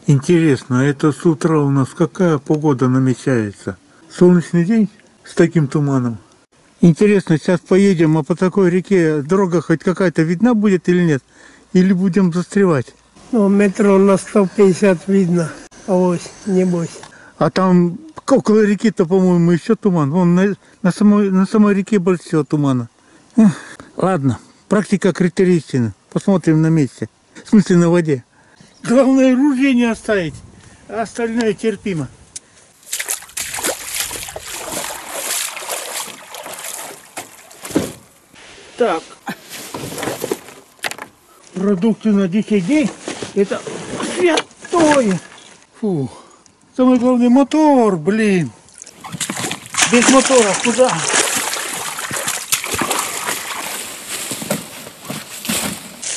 Интересно, это с утра у нас какая погода намечается? Солнечный день с таким туманом. Интересно, сейчас поедем, а по такой реке дорога хоть какая-то видна будет или нет? Или будем застревать? Ну, метро на 150 видно. Авось, небось. А там около реки-то, по-моему, еще туман. Вон на самой реке больше всего тумана. Ладно, практика критерий истины. Посмотрим на месте. В смысле, на воде. Главное, ружье не оставить, а остальное терпимо. Так. Продукты на 10 дней. Это святое. Фу. Самое главное, мотор, блин. Без мотора куда?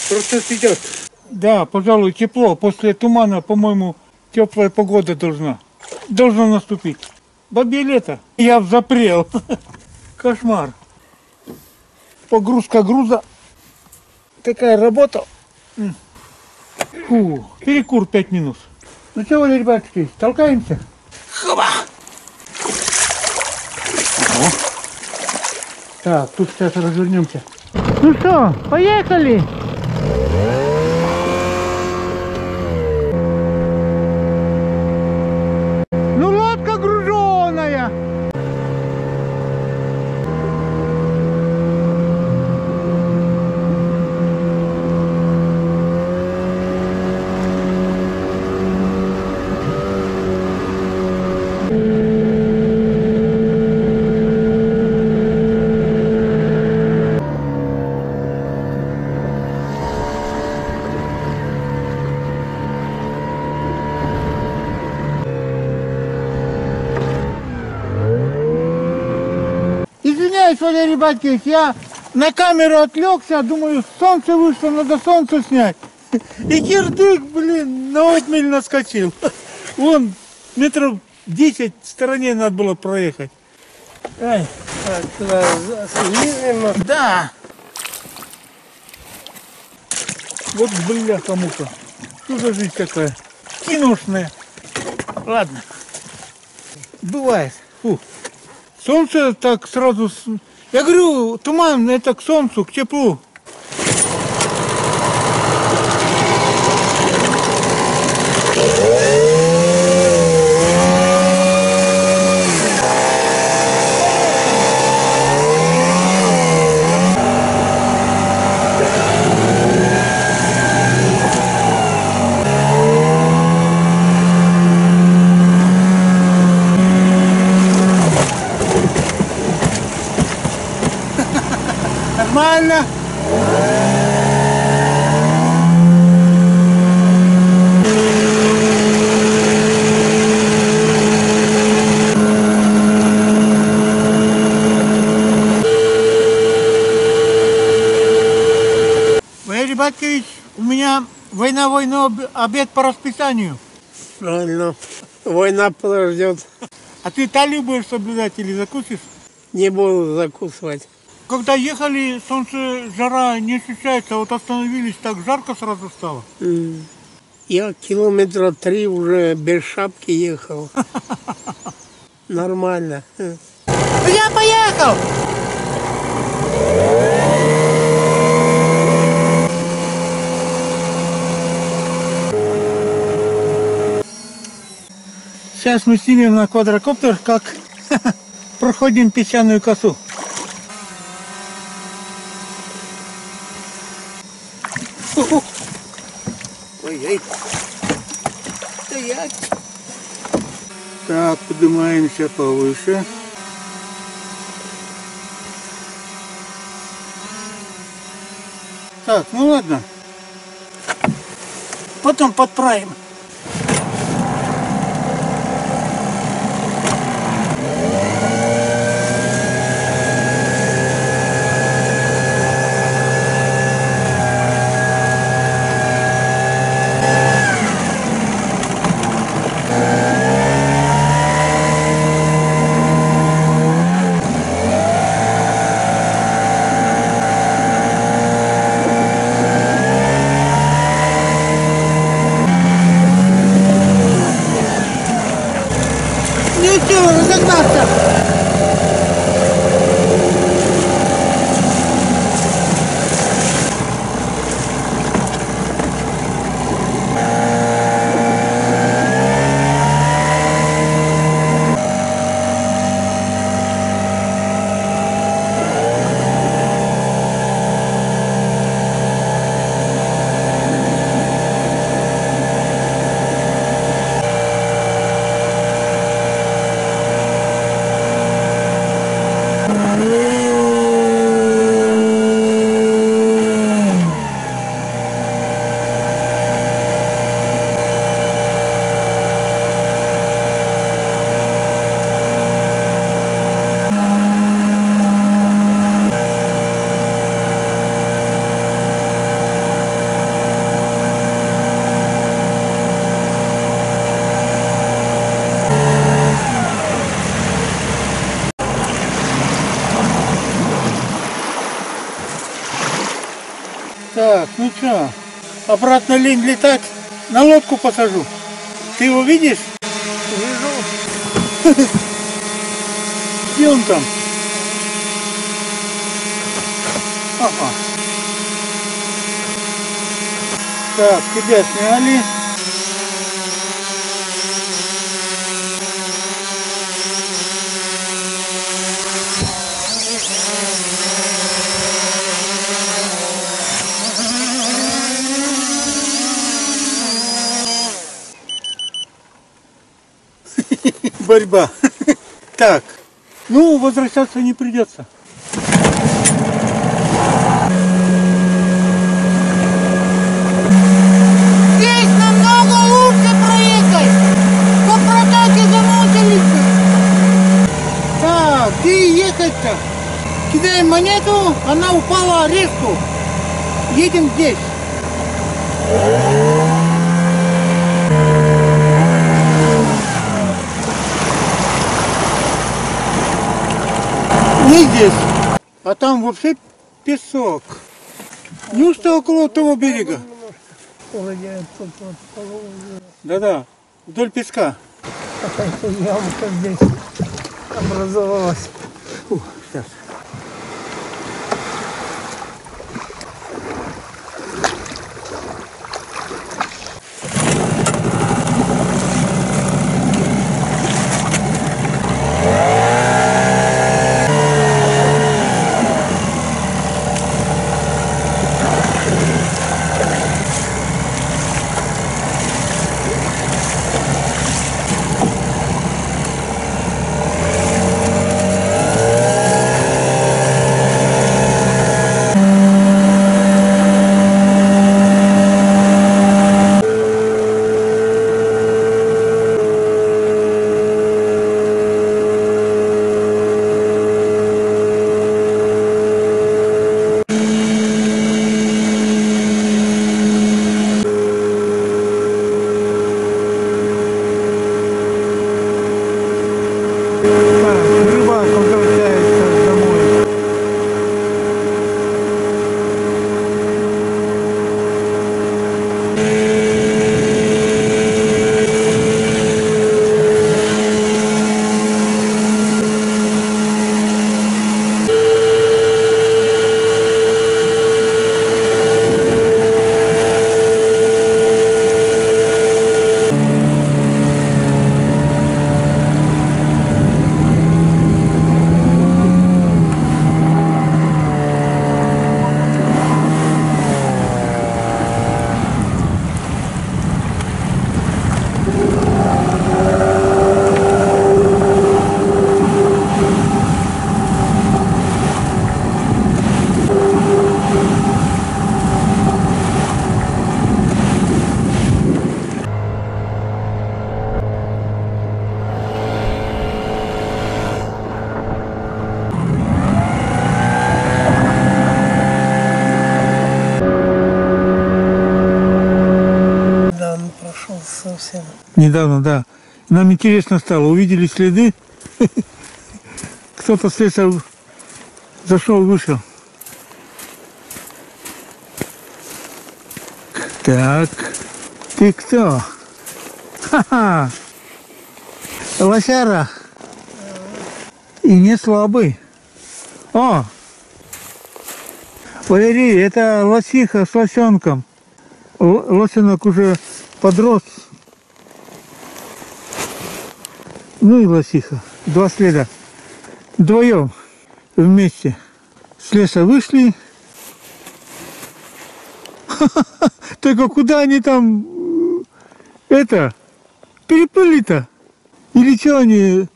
Процесс идет. Да, пожалуй, тепло. После тумана, по-моему, теплая погода должна наступить. Бабье лето. Я взапрел. Кошмар. Погрузка груза. Такая работа. Фу. Перекур 5 минут. Ну что, ребятки, толкаемся? Хоба! Так, тут сейчас развернемся. Ну что, поехали! Ну, лодка груженая! Извиняюсь, Валерий Батькович, я на камеру отвлекся, думаю, солнце вышло, надо солнце снять. И кирдык, блин, на отмель наскочил. Вон, метров 10 в стороне надо было проехать. Ай. Да. Вот бляха-муха. Что за жизнь такая? Киношная. Ладно. Бывает. Фу. Солнце так сразу... Я говорю, туман это к солнцу, к теплу. Нормально. Валерий Батькович, у меня война, обед по расписанию. Правильно. Война подождет. А ты талию будешь соблюдать или закусишь? Не буду закусывать. Когда ехали, солнце, жара не ощущается, а вот остановились, так жарко сразу стало. Я километра 3 уже без шапки ехал. Нормально. Я поехал! Сейчас мы снимем на квадрокоптер, как проходим песчаную косу. Ой-ой. Стоять. Так, поднимаемся повыше. Так, ну ладно. Потом подправим. Так, ну что, обратно лень летать, на лодку посажу. Ты его видишь? Вижу. Где он там? Ага. Так, тебя сняли. Борьба. Так, ну возвращаться не придется. Здесь намного лучше проехать. По протоке замучились. Так, где ехать-то? Кидаем монету, она упала резко. Едем здесь. Не здесь. А там вообще песок. Неужто около того берега? Да-да, вдоль песка. Какая-то ямка здесь образовалась. Фу, сейчас. Рыбак возвращается домой. Да, он прошел совсем. Недавно, да. Нам интересно стало, увидели следы. Кто-то с леса зашел, вышел. Так, ты кто? Ха-ха! Лосяра. И не слабый. О! Валерий, это лосиха с лосенком. Лосенок уже подрос. Ну и лосиха. Два следа. Вдвоем вместе с леса вышли. Только куда они там переплыли-то? Или что они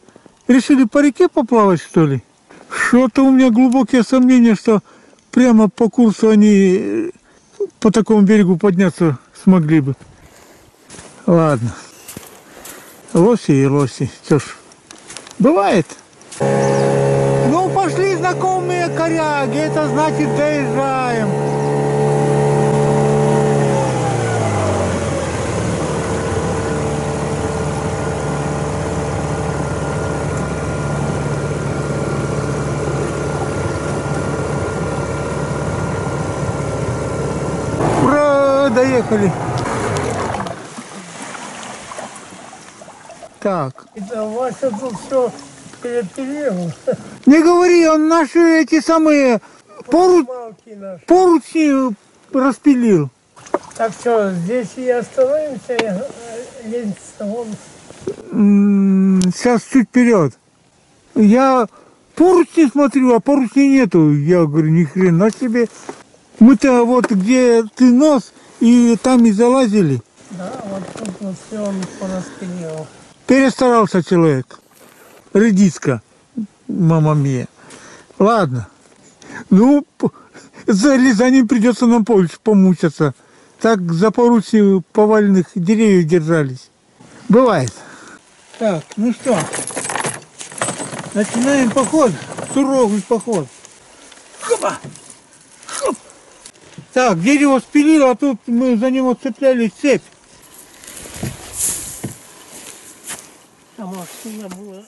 решили по реке поплавать, что ли? Что-то у меня глубокие сомнения, что прямо по курсу они по такому берегу подняться смогли бы. Ладно. Лоси и лоси. Что ж, бывает. Ну, пошли знакомые коряги. Это значит, доезжаем. все, доехали. Так. Это Вася тут все перепилил. Не говори, он наши эти самые Малки наши. поручни распилил. Так что, здесь и остановимся, лентиться вон. Сейчас чуть вперед. Я поручни смотрю, а поручней нету. Я говорю, ни хрена себе. Мы-то вот где ты нос, и там и залазили. Да, вот тут вот все он пораспилил. Перестарался человек. Редиска, мама мия. Ладно. Ну, за ним придется нам помучиться. Так за поручни поваленных деревьев держались. Бывает. Так, ну что, начинаем поход, суровый поход. Хопа! Хоп! Так, дерево спилило, а тут мы за него цеплялись цепь. А может, сюда было